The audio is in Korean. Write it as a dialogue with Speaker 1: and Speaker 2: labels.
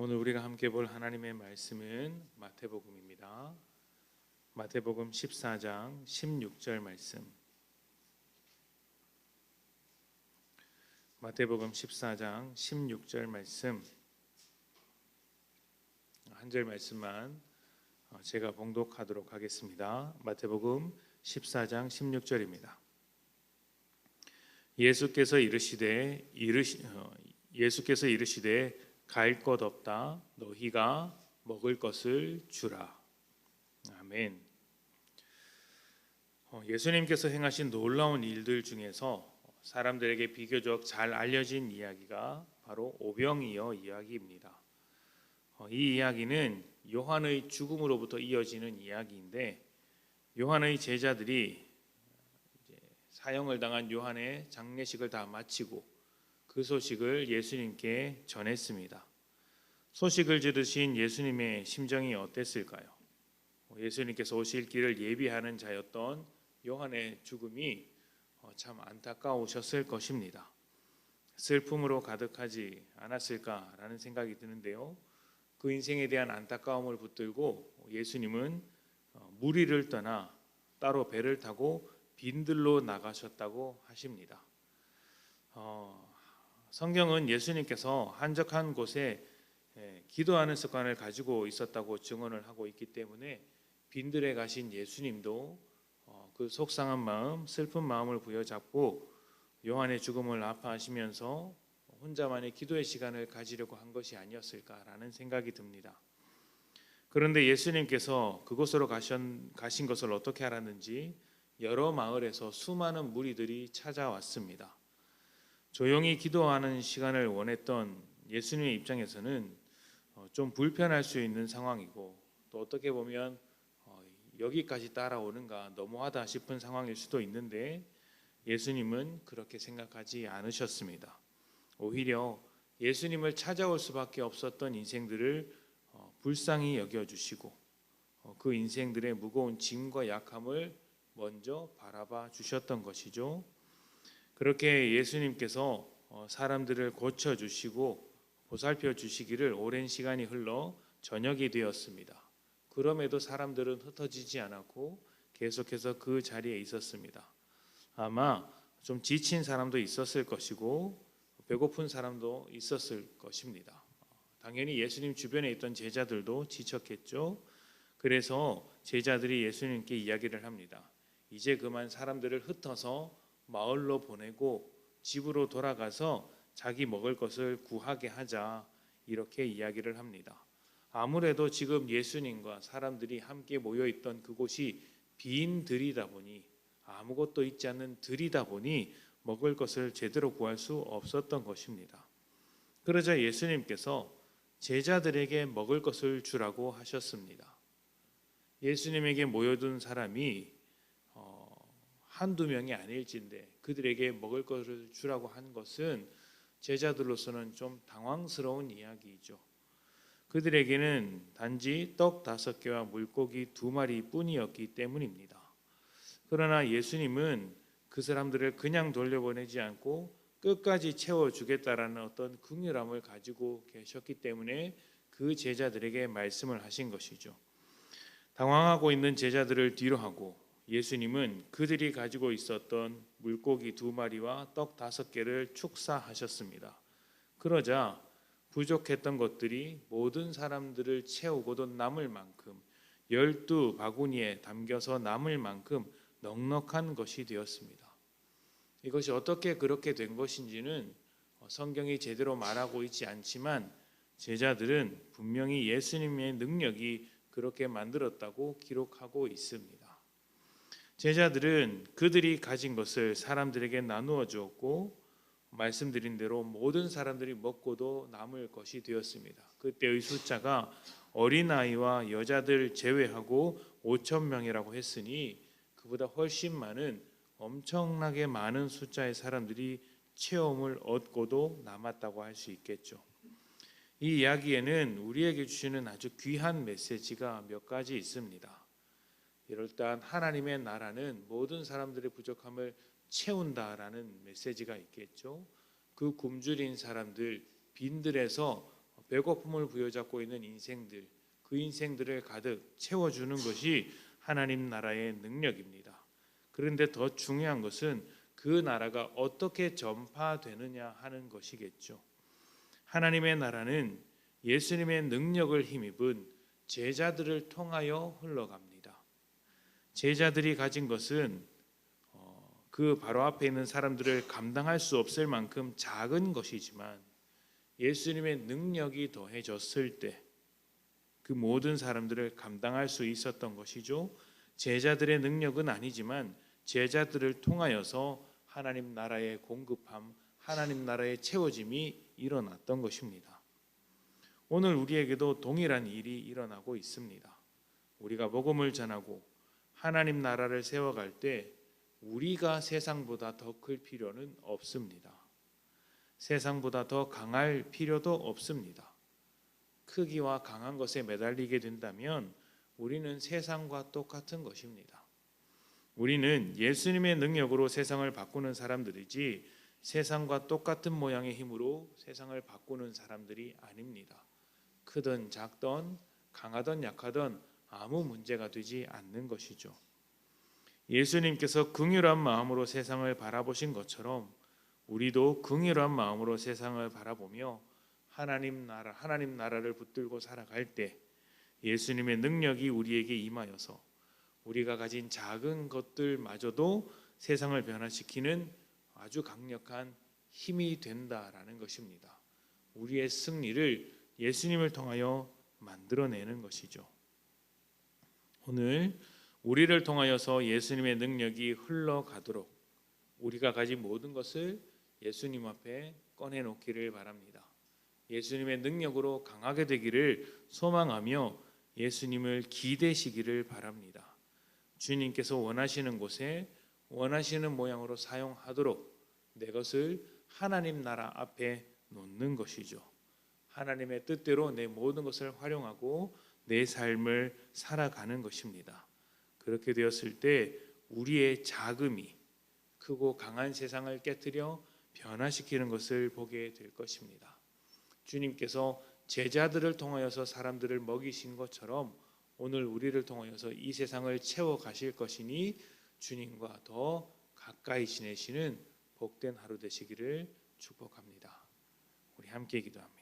Speaker 1: 오늘 우리가 함께 볼 하나님의 말씀은 마태복음입니다. 마태복음 14장 16절 말씀. 마태복음 14장 16절 말씀. 한 절 말씀만 제가 봉독하도록 하겠습니다. 마태복음 14장 16절입니다. 예수께서 이르시되 갈 것 없다. 너희가 먹을 것을 주라. 아멘. 예수님께서 행하신 놀라운 일들 중에서 사람들에게 비교적 잘 알려진 이야기가 바로 오병이어 이야기입니다. 이 이야기는 요한의 죽음으로부터 이어지는 이야기인데, 요한의 제자들이 사형을 당한 요한의 장례식을 다 마치고 그 소식을 예수님께 전했습니다. 소식을 들으신 예수님의 심정이 어땠을까요? 예수님께서 오실 길을 예비하는 자였던 요한의 죽음이 참 안타까우셨을 것입니다. 슬픔으로 가득하지 않았을까라는 생각이 드는데요. 그 인생에 대한 안타까움을 붙들고 예수님은 무리를 떠나 따로 배를 타고 빈들로 나가셨다고 하십니다. 성경은 예수님께서 한적한 곳에 기도하는 습관을 가지고 있었다고 증언을 하고 있기 때문에 빈들에 가신 예수님도 그 속상한 마음, 슬픈 마음을 부여잡고 요한의 죽음을 아파하시면서 혼자만의 기도의 시간을 가지려고 한 것이 아니었을까라는 생각이 듭니다. 그런데 예수님께서 그곳으로 가신 것을 어떻게 알았는지 여러 마을에서 수많은 무리들이 찾아왔습니다. 조용히 기도하는 시간을 원했던 예수님의 입장에서는 좀 불편할 수 있는 상황이고, 또 어떻게 보면 여기까지 따라오는가 너무하다 싶은 상황일 수도 있는데, 예수님은 그렇게 생각하지 않으셨습니다. 오히려 예수님을 찾아올 수밖에 없었던 인생들을 불쌍히 여겨주시고 그 인생들의 무거운 짐과 약함을 먼저 바라봐 주셨던 것이죠. 그렇게 예수님께서 사람들을 고쳐주시고 보살펴 주시기를 오랜 시간이 흘러 저녁이 되었습니다. 그럼에도 사람들은 흩어지지 않았고 계속해서 그 자리에 있었습니다. 아마 좀 지친 사람도 있었을 것이고 배고픈 사람도 있었을 것입니다. 당연히 예수님 주변에 있던 제자들도 지쳤겠죠. 그래서 제자들이 예수님께 이야기를 합니다. 이제 그만 사람들을 흩어서 마을로 보내고 집으로 돌아가서 자기 먹을 것을 구하게 하자, 이렇게 이야기를 합니다. 아무래도 지금 예수님과 사람들이 함께 모여있던 그곳이 빈 들이다 보니, 아무것도 있지 않는 들이다 보니 먹을 것을 제대로 구할 수 없었던 것입니다. 그러자 예수님께서 제자들에게 먹을 것을 주라고 하셨습니다. 예수님에게 모여든 사람이 한두 명이 아닐진데 그들에게 먹을 것을 주라고 한 것은 제자들로서는 좀 당황스러운 이야기이죠. 그들에게는 단지 떡 5개와 물고기 2마리 뿐이었기 때문입니다. 그러나 예수님은 그 사람들을 그냥 돌려보내지 않고 끝까지 채워주겠다라는 어떤 긍휼함을 가지고 계셨기 때문에 그 제자들에게 말씀을 하신 것이죠. 당황하고 있는 제자들을 뒤로 하고 예수님은 그들이 가지고 있었던 물고기 2마리와 떡 5개를 축사하셨습니다. 그러자 부족했던 것들이 모든 사람들을 채우고도 남을 만큼, 12바구니에 담겨서 남을 만큼 넉넉한 것이 되었습니다. 이것이 어떻게 그렇게 된 것인지는 성경이 제대로 말하고 있지 않지만 제자들은 분명히 예수님의 능력이 그렇게 만들었다고 기록하고 있습니다. 제자들은 그들이 가진 것을 사람들에게 나누어 주었고, 말씀드린 대로 모든 사람들이 먹고도 남을 것이 되었습니다. 그때의 숫자가 어린아이와 여자들 제외하고 5,000명이라고 했으니 그보다 훨씬 많은, 엄청나게 많은 숫자의 사람들이 체험을 얻고도 남았다고 할 수 있겠죠. 이 이야기에는 우리에게 주시는 아주 귀한 메시지가 몇 가지 있습니다. 일단 하나님의 나라는 모든 사람들의 부족함을 채운다라는 메시지가 있겠죠. 그 굶주린 사람들, 빈들에서 배고픔을 부여잡고 있는 인생들, 그 인생들을 가득 채워주는 것이 하나님 나라의 능력입니다. 그런데 더 중요한 것은 그 나라가 어떻게 전파되느냐 하는 것이겠죠. 하나님의 나라는 예수님의 능력을 힘입은 제자들을 통하여 흘러갑니다. 제자들이 가진 것은 그 바로 앞에 있는 사람들을 감당할 수 없을 만큼 작은 것이지만 예수님의 능력이 더해졌을 때 그 모든 사람들을 감당할 수 있었던 것이죠. 제자들의 능력은 아니지만 제자들을 통하여서 하나님 나라의 공급함, 하나님 나라의 채워짐이 일어났던 것입니다. 오늘 우리에게도 동일한 일이 일어나고 있습니다. 우리가 복음을 전하고 하나님 나라를 세워갈 때 우리가 세상보다 더 클 필요는 없습니다. 세상보다 더 강할 필요도 없습니다. 크기와 강한 것에 매달리게 된다면 우리는 세상과 똑같은 것입니다. 우리는 예수님의 능력으로 세상을 바꾸는 사람들이지 세상과 똑같은 모양의 힘으로 세상을 바꾸는 사람들이 아닙니다. 크든 작든 강하든 약하든 아무 문제가 되지 않는 것이죠. 예수님께서 긍휼한 마음으로 세상을 바라보신 것처럼 우리도 긍휼한 마음으로 세상을 바라보며 하나님 나라를 붙들고 살아갈 때 예수님의 능력이 우리에게 임하여서 우리가 가진 작은 것들마저도 세상을 변화시키는 아주 강력한 힘이 된다라는 것입니다. 우리의 승리를 예수님을 통하여 만들어내는 것이죠. 오늘 우리를 통하여서 예수님의 능력이 흘러가도록 우리가 가진 모든 것을 예수님 앞에 꺼내놓기를 바랍니다. 예수님의 능력으로 강하게 되기를 소망하며 예수님을 기대시기를 바랍니다. 주님께서 원하시는 곳에 원하시는 모양으로 사용하도록 내 것을 하나님 나라 앞에 놓는 것이죠. 하나님의 뜻대로 내 모든 것을 활용하고 내 삶을 살아가는 것입니다. 그렇게 되었을 때 우리의 자금이 크고 강한 세상을 깨뜨려 변화시키는 것을 보게 될 것입니다. 주님께서 제자들을 통하여서 사람들을 먹이신 것처럼 오늘 우리를 통하여서 이 세상을 채워 가실 것이니 주님과 더 가까이 지내시는 복된 하루 되시기를 축복합니다. 우리 함께 기도합니다.